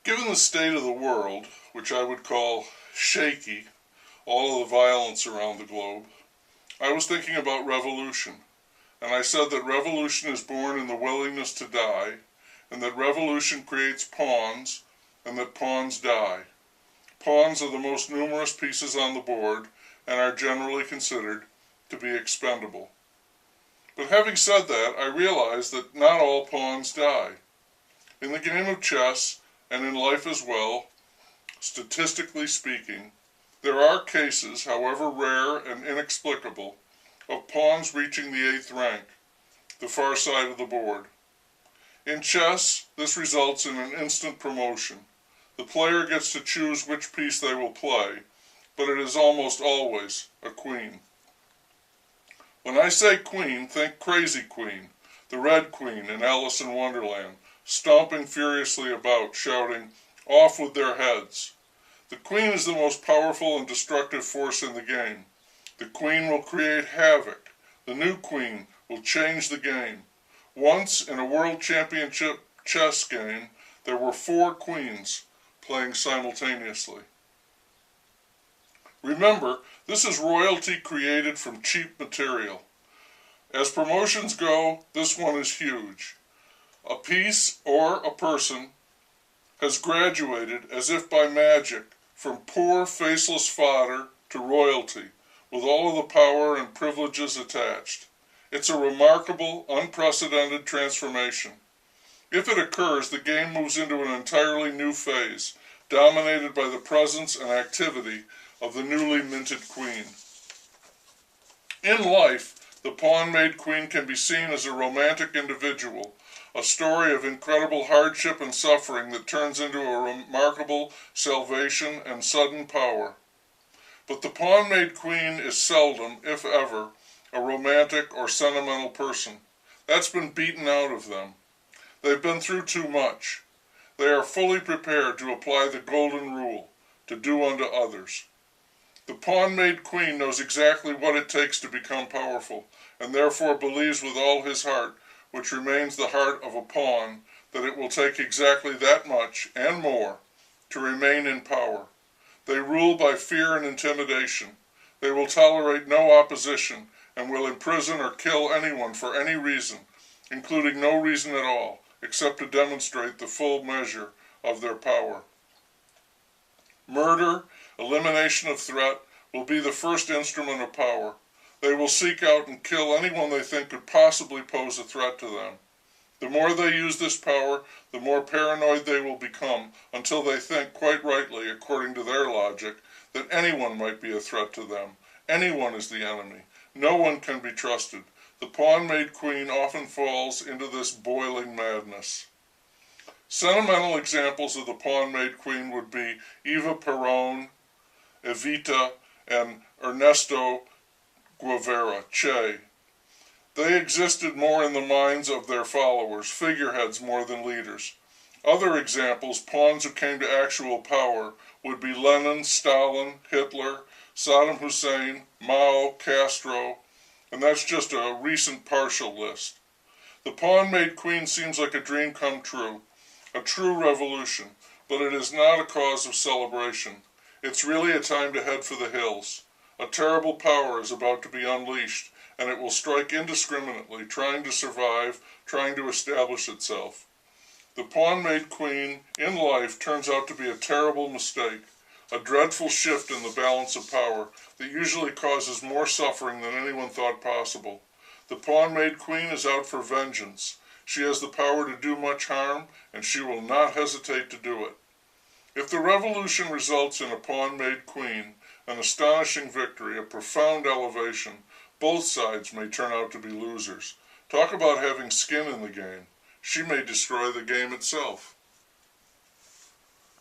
Given the state of the world, which I would call shaky, all of the violence around the globe, I was thinking about revolution, and I said that revolution is born in the willingness to die, and that revolution creates pawns, and that pawns die. Pawns are the most numerous pieces on the board, and are generally considered to be expendable. But having said that, I realize that not all pawns die. In the game of chess, and in life as well, statistically speaking, there are cases, however rare and inexplicable, of pawns reaching the 8th rank, the far side of the board. In chess, this results in an instant promotion. The player gets to choose which piece they will play, but it is almost always a queen. When I say queen, think Crazy Queen, the Red Queen in Alice in Wonderland, stomping furiously about, shouting, "Off with their heads!" The queen is the most powerful and destructive force in the game. The queen will create havoc. The new queen will change the game. Once, in a world championship chess game, there were 4 queens playing simultaneously. Remember, this is royalty created from cheap material. As promotions go, this one is huge. A piece or a person has graduated as if by magic from poor faceless fodder to royalty, with all of the power and privileges attached. It's a remarkable, unprecedented transformation. If it occurs, the game moves into an entirely new phase, dominated by the presence and activity of the newly minted queen. In life, the pawn-made queen can be seen as a romantic individual, a story of incredible hardship and suffering that turns into a remarkable salvation and sudden power. But the pawn-made queen is seldom, if ever, a romantic or sentimental person. That's been beaten out of them. They've been through too much. They are fully prepared to apply the golden rule, to do unto others. The pawn-made queen knows exactly what it takes to become powerful, and therefore believes with all his heart, which remains the heart of a pawn, that it will take exactly that much, and more, to remain in power. They rule by fear and intimidation. They will tolerate no opposition, and will imprison or kill anyone for any reason, including no reason at all, except to demonstrate the full measure of their power. Murder, elimination of threat, will be the first instrument of power. They will seek out and kill anyone they think could possibly pose a threat to them. The more they use this power, the more paranoid they will become, until they think, quite rightly, according to their logic, that anyone might be a threat to them. Anyone is the enemy. No one can be trusted. The pawn-made queen often falls into this boiling madness. Sentimental examples of the pawn-made queen would be Eva Perón, Evita, and Ernesto Guevara, Che. They existed more in the minds of their followers, figureheads more than leaders. Other examples, pawns who came to actual power, would be Lenin, Stalin, Hitler, Saddam Hussein, Mao, Castro, and that's just a recent partial list. The pawn-made queen seems like a dream come true, a true revolution, but it is not a cause of celebration. It's really a time to head for the hills. A terrible power is about to be unleashed, and it will strike indiscriminately, trying to survive, trying to establish itself. The pawn-made queen in life turns out to be a terrible mistake, a dreadful shift in the balance of power that usually causes more suffering than anyone thought possible. The pawn-made queen is out for vengeance. She has the power to do much harm, and she will not hesitate to do it. If the revolution results in a pawn-made queen, an astonishing victory, a profound elevation, both sides may turn out to be losers. Talk about having skin in the game. She may destroy the game itself.